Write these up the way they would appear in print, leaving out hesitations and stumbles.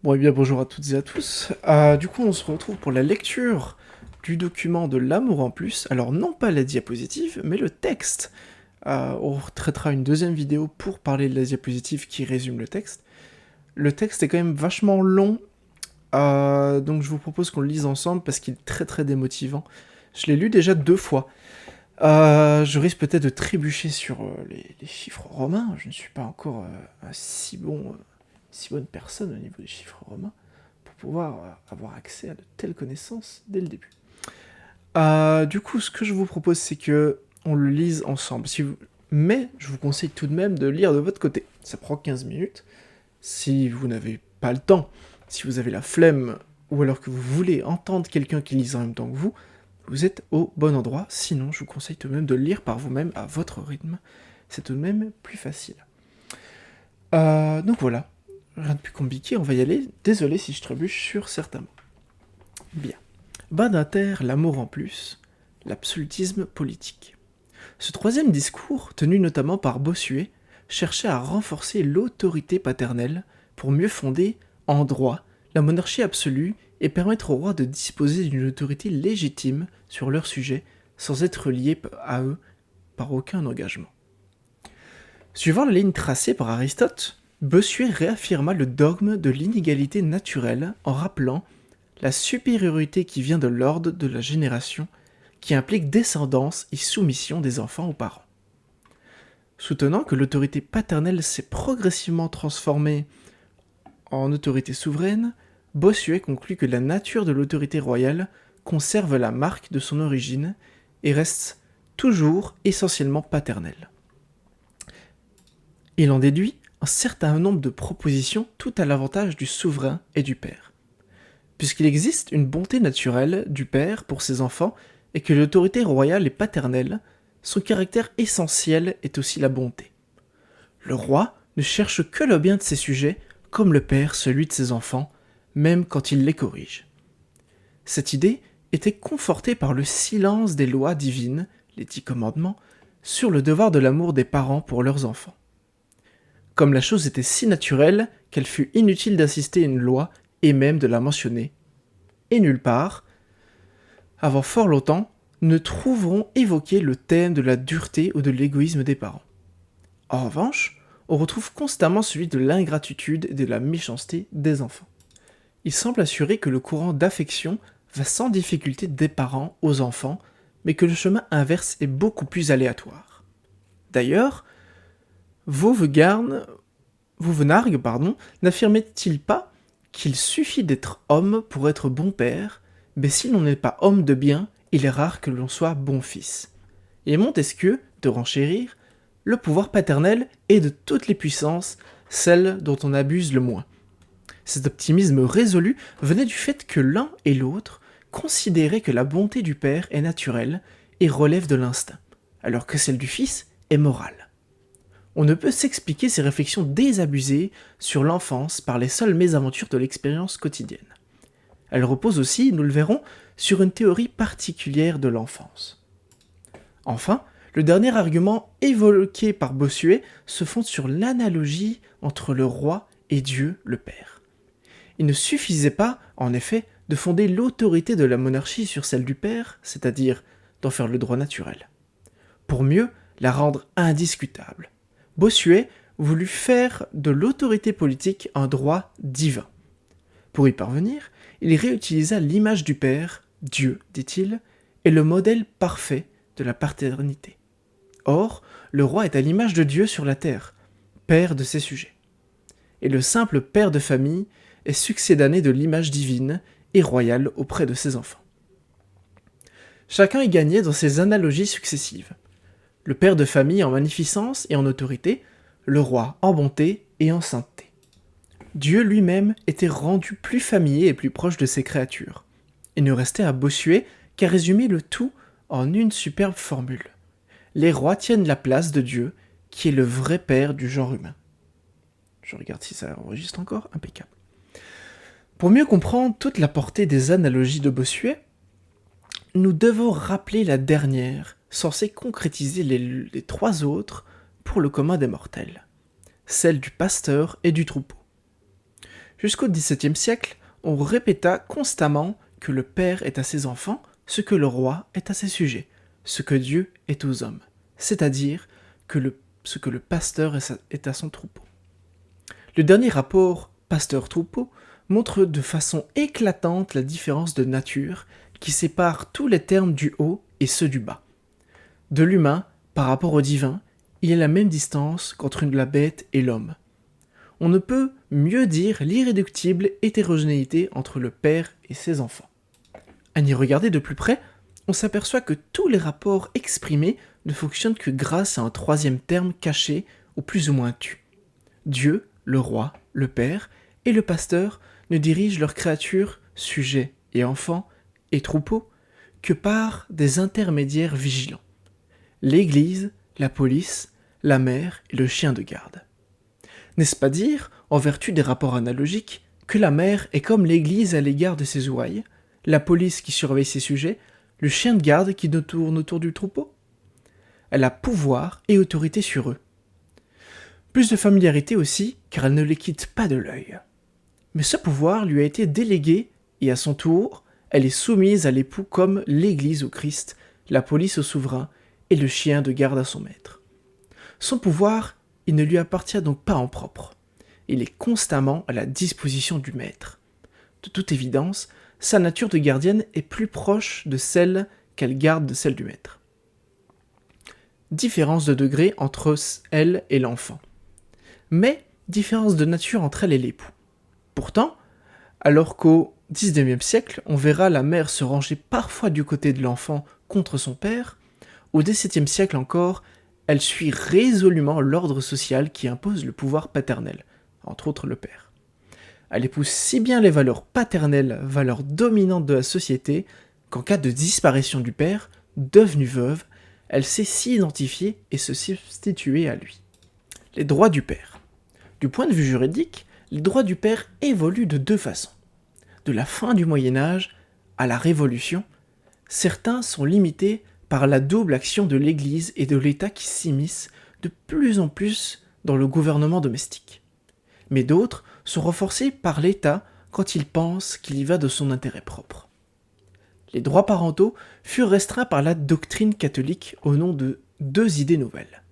Bon, eh bien, bonjour à toutes et à tous. Du coup, on se retrouve pour la lecture du document de l'amour en plus. Alors, non pas la diapositive, mais le texte. On traitera une deuxième vidéo pour parler de la diapositive qui résume le texte. Le texte est quand même vachement long, donc je vous propose qu'on le lise ensemble parce qu'il est très très démotivant. Je l'ai lu déjà 2 fois. Je risque peut-être de trébucher sur les chiffres romains. Je ne suis pas encore un si bonne personne au niveau des chiffres romains pour pouvoir avoir accès à de telles connaissances dès le début. Du coup, ce que je vous propose, c'est que on le lise ensemble. Mais je vous conseille tout de même de lire de votre côté. Ça prend 15 minutes. Si vous n'avez pas le temps, si vous avez la flemme, ou alors que vous voulez entendre quelqu'un qui lise en même temps que vous êtes au bon endroit. Sinon, je vous conseille tout de même de le lire par vous-même à votre rythme. C'est tout de même plus facile. Donc voilà, rien de plus compliqué, on va y aller. Désolé si je trébuche sur certains mots. Bien. Badinter, l'amour en plus, l'absolutisme politique. Ce troisième discours, tenu notamment par Bossuet, cherchait à renforcer l'autorité paternelle pour mieux fonder, en droit, la monarchie absolue et permettre aux rois de disposer d'une autorité légitime sur leur sujet sans être liés à eux par aucun engagement. Suivant la ligne tracée par Aristote, Bossuet réaffirma le dogme de l'inégalité naturelle en rappelant la supériorité qui vient de l'ordre de la génération qui implique descendance et soumission des enfants aux parents. Soutenant que l'autorité paternelle s'est progressivement transformée en autorité souveraine, Bossuet conclut que la nature de l'autorité royale conserve la marque de son origine et reste toujours essentiellement paternelle. Il en déduit un certain nombre de propositions tout à l'avantage du souverain et du père. Puisqu'il existe une bonté naturelle du père pour ses enfants et que l'autorité royale est paternelle, son caractère essentiel est aussi la bonté. Le roi ne cherche que le bien de ses sujets, comme le père celui de ses enfants, même quand il les corrige. Cette idée était confortée par le silence des lois divines, les 10 commandements, sur le devoir de l'amour des parents pour leurs enfants. Comme la chose était si naturelle qu'elle fut inutile d'insister à une loi et même de la mentionner. Et nulle part, avant fort longtemps, ne trouveront évoqué le thème de la dureté ou de l'égoïsme des parents. En revanche, on retrouve constamment celui de l'ingratitude et de la méchanceté des enfants. Il semble assurer que le courant d'affection va sans difficulté des parents aux enfants, mais que le chemin inverse est beaucoup plus aléatoire. D'ailleurs, Vauvenargues, n'affirmait-il pas qu'il suffit d'être homme pour être bon père, mais si l'on n'est pas homme de bien, il est rare que l'on soit bon fils. Et Montesquieu, de renchérir, le pouvoir paternel est de toutes les puissances celle dont on abuse le moins. Cet optimisme résolu venait du fait que l'un et l'autre considéraient que la bonté du père est naturelle et relève de l'instinct, alors que celle du fils est morale. On ne peut s'expliquer ces réflexions désabusées sur l'enfance par les seules mésaventures de l'expérience quotidienne. Elles reposent aussi, nous le verrons, sur une théorie particulière de l'enfance. Enfin, le dernier argument évoqué par Bossuet se fonde sur l'analogie entre le roi et Dieu le Père. Il ne suffisait pas, en effet, de fonder l'autorité de la monarchie sur celle du Père, c'est-à-dire d'en faire le droit naturel. Pour mieux la rendre indiscutable, Bossuet voulut faire de l'autorité politique un droit divin. Pour y parvenir, il réutilisa l'image du Père, Dieu, dit-il, et le modèle parfait de la paternité. Or, le roi est à l'image de Dieu sur la terre, père de ses sujets. Et le simple père de famille est succédané de l'image divine et royale auprès de ses enfants. Chacun y gagnait dans ces analogies successives. Le père de famille en magnificence et en autorité, le roi en bonté et en sainteté. Dieu lui-même était rendu plus familier et plus proche de ses créatures. Il ne restait à Bossuet qu'à résumer le tout en une superbe formule. Les rois tiennent la place de Dieu, qui est le vrai père du genre humain. Je regarde si ça enregistre encore, impeccable. Pour mieux comprendre toute la portée des analogies de Bossuet, nous devons rappeler la dernière, censée concrétiser les 3 autres pour le commun des mortels, celle du pasteur et du troupeau. Jusqu'au XVIIe siècle, on répéta constamment que le père est à ses enfants ce que le roi est à ses sujets, ce que Dieu est aux hommes, c'est-à-dire ce que le pasteur est à son troupeau. Le dernier rapport pasteur-troupeau montre de façon éclatante la différence de nature qui sépare tous les termes du haut et ceux du bas. De l'humain par rapport au divin, il y a la même distance qu'entre la bête et l'homme. On ne peut mieux dire l'irréductible hétérogénéité entre le père et ses enfants. À y regarder de plus près, on s'aperçoit que tous les rapports exprimés ne fonctionnent que grâce à un troisième terme caché ou plus ou moins tu. Dieu, le roi, le père et le pasteur ne dirigent leurs créatures, sujets et enfants et troupeaux, que par des intermédiaires vigilants. L'Église, la police, la mère et le chien de garde. N'est-ce pas dire, en vertu des rapports analogiques, que la mère est comme l'Église à l'égard de ses ouailles, la police qui surveille ses sujets, le chien de garde qui tourne autour du troupeau? Elle a pouvoir et autorité sur eux. Plus de familiarité aussi, car elle ne les quitte pas de l'œil. Mais ce pouvoir lui a été délégué, et à son tour, elle est soumise à l'époux comme l'Église au Christ, la police au souverain, et le chien de garde à son maître. Son pouvoir, il ne lui appartient donc pas en propre. Il est constamment à la disposition du maître. De toute évidence, sa nature de gardienne est plus proche de celle qu'elle garde de celle du maître. Différence de degré entre elle et l'enfant. Mais différence de nature entre elle et l'époux. Pourtant, alors qu'au XIXe siècle, on verra la mère se ranger parfois du côté de l'enfant contre son père, au XVIIe siècle encore, elle suit résolument l'ordre social qui impose le pouvoir paternel, entre autres le père. Elle épouse si bien les valeurs paternelles, valeurs dominantes de la société, qu'en cas de disparition du père, devenue veuve, elle sait s'y identifier et se substituer à lui. Les droits du père. Du point de vue juridique, les droits du père évoluent de deux façons. De la fin du Moyen-Âge à la Révolution, certains sont limités par la double action de l'Église et de l'État qui s'immiscent de plus en plus dans le gouvernement domestique. Mais d'autres sont renforcés par l'État quand il pense qu'il y va de son intérêt propre. Les droits parentaux furent restreints par la doctrine catholique au nom de deux idées nouvelles.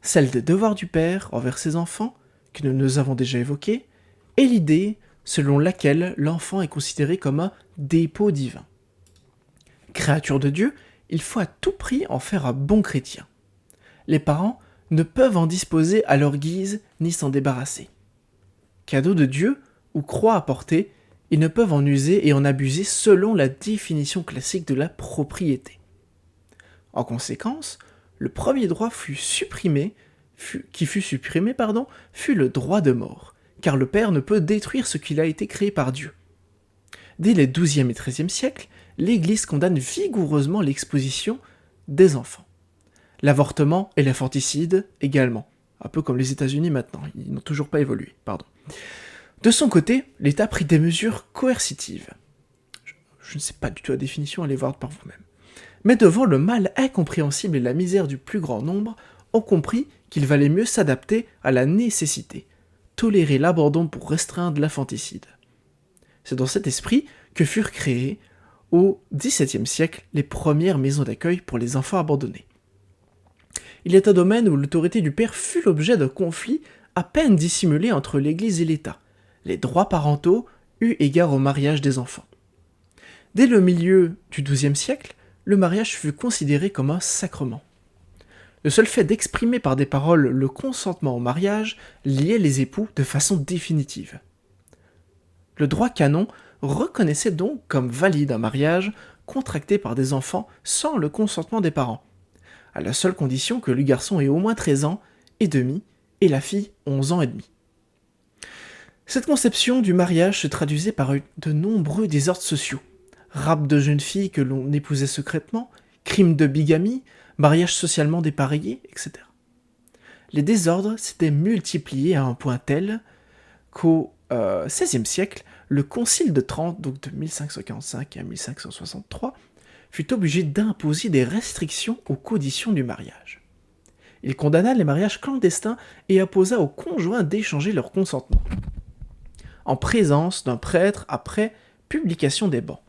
Celle des devoirs du père envers ses enfants, que nous avons déjà évoquée, et l'idée selon laquelle l'enfant est considéré comme un dépôt divin. Créature de Dieu, il faut à tout prix en faire un bon chrétien. Les parents ne peuvent en disposer à leur guise ni s'en débarrasser. Cadeau de Dieu ou croix à porter, ils ne peuvent en user et en abuser selon la définition classique de la propriété. En conséquence, le premier droit fut le droit de mort, car le père ne peut détruire ce qu'il a été créé par Dieu. Dès les XIIe et XIIIe siècles, l'Église condamne vigoureusement l'exposition des enfants. L'avortement et l'infanticide également, un peu comme les États-Unis maintenant, ils n'ont toujours pas évolué, pardon. De son côté, l'État prit des mesures coercitives. Je ne sais pas du tout la définition, allez voir par vous-même. Mais devant le mal incompréhensible et la misère du plus grand nombre, on comprit qu'il valait mieux s'adapter à la nécessité, tolérer l'abandon pour restreindre l'infanticide. C'est dans cet esprit que furent créées, au XVIIe siècle, les premières maisons d'accueil pour les enfants abandonnés. Il est un domaine où l'autorité du père fut l'objet d'un conflit à peine dissimulé entre l'Église et l'État, les droits parentaux eu égard au mariage des enfants. Dès le milieu du XIIe siècle, le mariage fut considéré comme un sacrement. Le seul fait d'exprimer par des paroles le consentement au mariage liait les époux de façon définitive. Le droit canon reconnaissait donc comme valide un mariage contracté par des enfants sans le consentement des parents, à la seule condition que le garçon ait au moins 13 ans et demi et la fille 11 ans et demi. Cette conception du mariage se traduisait par de nombreux désordres sociaux. Rapt de jeunes filles que l'on épousait secrètement, crimes de bigamie, mariage socialement dépareillé, etc. Les désordres s'étaient multipliés à un point tel qu'au XVIe siècle, le Concile de Trente, donc de 1545 à 1563, fut obligé d'imposer des restrictions aux conditions du mariage. Il condamna les mariages clandestins et imposa aux conjoints d'échanger leur consentement. en présence d'un prêtre après publication des bans.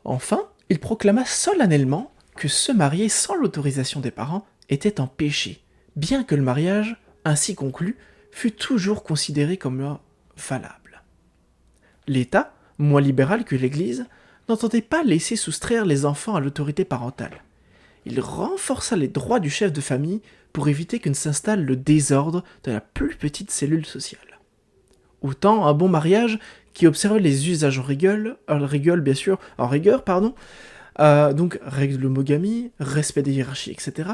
Enfin, il proclama solennellement que se marier sans l'autorisation des parents était un péché, bien que le mariage, ainsi conclu, fût toujours considéré comme valable. L'État, moins libéral que l'Église, n'entendait pas laisser soustraire les enfants à l'autorité parentale. Il renforça les droits du chef de famille pour éviter que ne s'installe le désordre de la plus petite cellule sociale. Autant un bon mariage qui observait les usages en rigueur, donc règle de l'homogamie, respect des hiérarchies, etc.,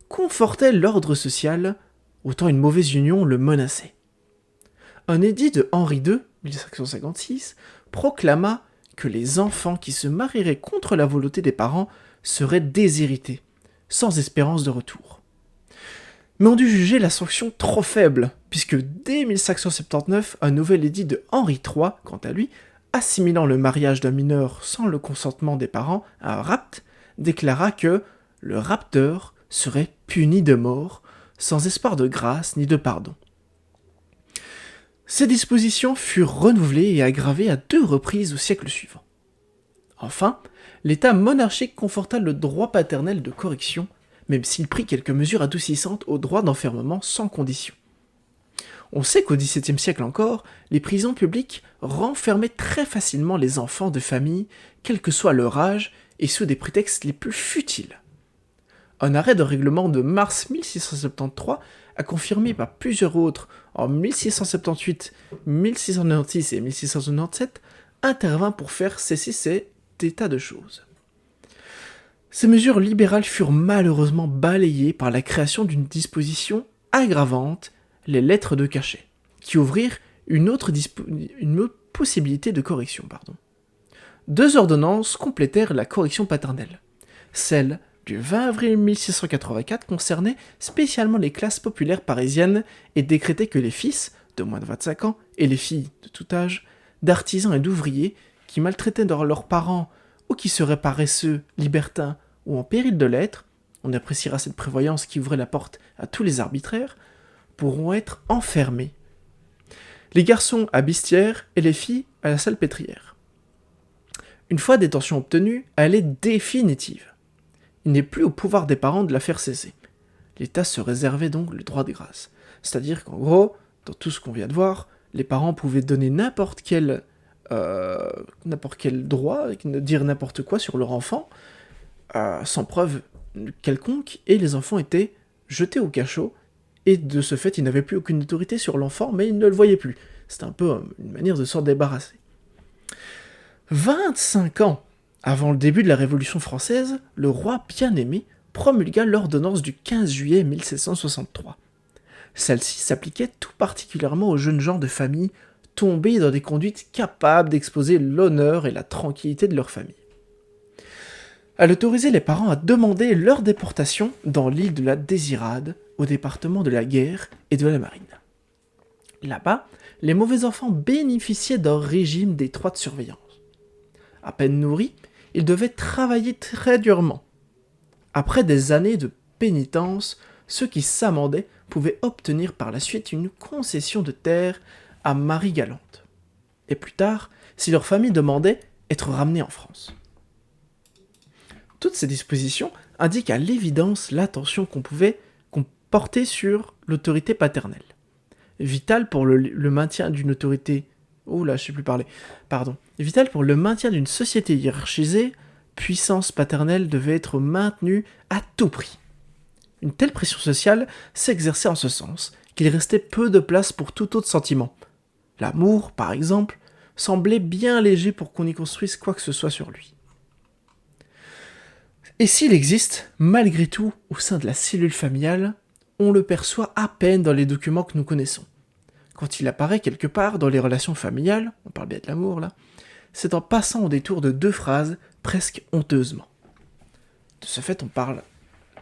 confortait l'ordre social, autant une mauvaise union le menaçait. Un édit de Henri II, 1556, proclama que les enfants qui se marieraient contre la volonté des parents seraient déshérités, sans espérance de retour. Mais on dut juger la sanction trop faible, puisque dès 1579, un nouvel édit de Henri III, quant à lui, assimilant le mariage d'un mineur sans le consentement des parents à un rapt, déclara que le rapteur serait puni de mort, sans espoir de grâce ni de pardon. Ces dispositions furent renouvelées et aggravées à 2 reprises au siècle suivant. Enfin, l'État monarchique conforta le droit paternel de correction, même s'il prit quelques mesures adoucissantes au droit d'enfermement sans condition. On sait qu'au XVIIe siècle encore, les prisons publiques renfermaient très facilement les enfants de famille, quel que soit leur âge, et sous des prétextes les plus futiles. Un arrêt de règlement de mars 1673 a confirmé par plusieurs autres en 1678, 1696 et 1697 intervint pour faire cesser cet état de choses. Ces mesures libérales furent malheureusement balayées par la création d'une disposition aggravante, les lettres de cachet, qui ouvrirent une autre possibilité de correction. 2 ordonnances complétèrent la correction paternelle. Celle du 20 avril 1684 concernait spécialement les classes populaires parisiennes et décrétait que les fils, de moins de 25 ans, et les filles, de tout âge, d'artisans et d'ouvriers, qui maltraitaient leurs parents ou qui seraient paresseux, libertins ou en péril de l'être, on appréciera cette prévoyance qui ouvrait la porte à tous les arbitraires, pourront être enfermés. Les garçons à Bistière et les filles à la Salpêtrière. Une fois détention obtenue, elle est définitive. Il n'est plus au pouvoir des parents de la faire cesser. L'État se réservait donc le droit de grâce. C'est-à-dire qu'en gros, dans tout ce qu'on vient de voir, les parents pouvaient donner n'importe quel droit, dire n'importe quoi sur leur enfant, sans preuve quelconque, et les enfants étaient jetés au cachot, et de ce fait, ils n'avaient plus aucune autorité sur l'enfant, mais ils ne le voyaient plus. C'était un peu une manière de s'en débarrasser. 25 ans avant le début de la Révolution française, le roi bien-aimé promulgua l'ordonnance du 15 juillet 1763. Celle-ci s'appliquait tout particulièrement aux jeunes gens de famille tombés dans des conduites capables d'exposer l'honneur et la tranquillité de leur famille. Elle autorisait les parents à demander leur déportation dans l'île de la Désirade, au département de la Guerre et de la Marine. Là-bas, les mauvais enfants bénéficiaient d'un régime d'étroite surveillance. À peine nourris, ils devaient travailler très durement. Après des années de pénitence, ceux qui s'amendaient pouvaient obtenir par la suite une concession de terre à Marie-Galante. Et plus tard, si leur famille demandait, être ramenés en France. Toutes ces dispositions indiquent à l'évidence l'attention qu'on portait sur l'autorité paternelle. Vital pour le maintien d'une autorité... Vital pour le maintien d'une société hiérarchisée, puissance paternelle devait être maintenue à tout prix. Une telle pression sociale s'exerçait en ce sens qu'il restait peu de place pour tout autre sentiment. L'amour, par exemple, semblait bien léger pour qu'on y construise quoi que ce soit sur lui. Et s'il existe, malgré tout, au sein de la cellule familiale, on le perçoit à peine dans les documents que nous connaissons. Quand il apparaît quelque part dans les relations familiales, on parle bien de l'amour là, c'est en passant au détour de 2 phrases, presque honteusement. De ce fait, on parle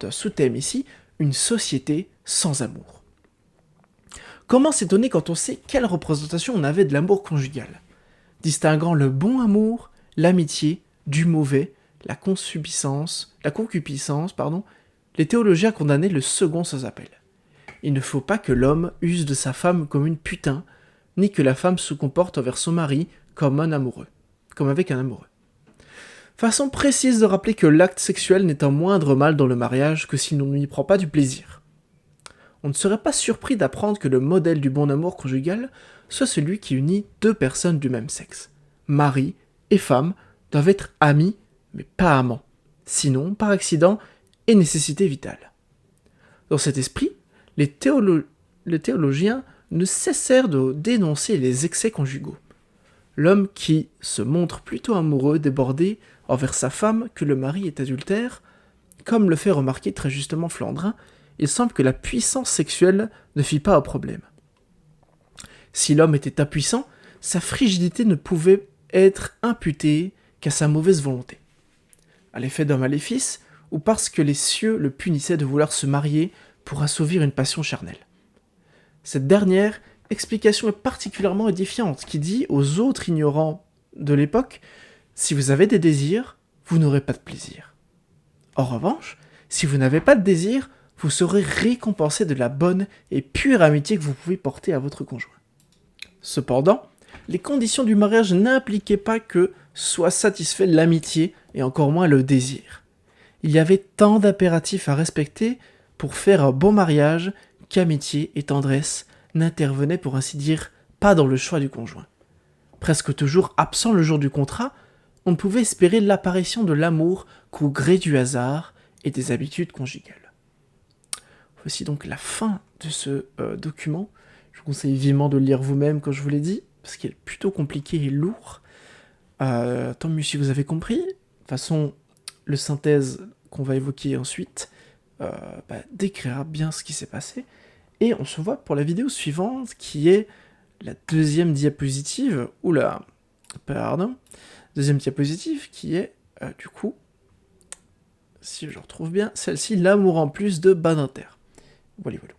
d'un sous-thème ici, une société sans amour. Comment s'étonner quand on sait quelle représentation on avait de l'amour conjugal, distinguant le bon amour, l'amitié, du mauvais, la concupiscence, les théologiens condamnaient le second sans appel. Il ne faut pas que l'homme use de sa femme comme une putain, ni que la femme se comporte envers son mari comme un amoureux, comme avec un amoureux. Façon précise de rappeler que l'acte sexuel n'est un moindre mal dans le mariage que si l'on n'y prend pas du plaisir. On ne serait pas surpris d'apprendre que le modèle du bon amour conjugal soit celui qui unit deux personnes du même sexe. Mari et femme doivent être amis, mais pas amants. Sinon, par accident et nécessité vitale. Dans cet esprit, les théologiens ne cessèrent de dénoncer les excès conjugaux. L'homme qui se montre plutôt amoureux débordé envers sa femme que le mari est adultère, comme le fait remarquer très justement Flandrin, il semble que la puissance sexuelle ne fit pas au problème. Si l'homme était impuissant, sa frigidité ne pouvait être imputée qu'à sa mauvaise volonté. À l'effet d'un maléfice, ou parce que les cieux le punissaient de vouloir se marier pour assouvir une passion charnelle. Cette dernière explication est particulièrement édifiante, qui dit aux autres ignorants de l'époque « Si vous avez des désirs, vous n'aurez pas de plaisir. En revanche, si vous n'avez pas de désir, vous serez récompensé de la bonne et pure amitié que vous pouvez porter à votre conjoint. » Cependant, les conditions du mariage n'impliquaient pas que soit satisfait l'amitié et encore moins le désir. Il y avait tant d'impératifs à respecter pour faire un bon mariage qu'amitié et tendresse n'intervenaient pour ainsi dire pas dans le choix du conjoint. Presque toujours absent le jour du contrat, on ne pouvait espérer l'apparition de l'amour qu'au gré du hasard et des habitudes conjugales. Voici donc la fin de ce document. Je vous conseille vivement de le lire vous-même, comme je vous l'ai dit, parce qu'il est plutôt compliqué et lourd. Tant mieux si vous avez compris. De toute façon, le synthèse qu'on va évoquer ensuite décrira bien ce qui s'est passé. Et on se voit pour la vidéo suivante, qui est la deuxième diapositive. Deuxième diapositive, qui est, du coup, si je retrouve bien, celle-ci, l'amour en plus de Badinter. Voilà, voilà.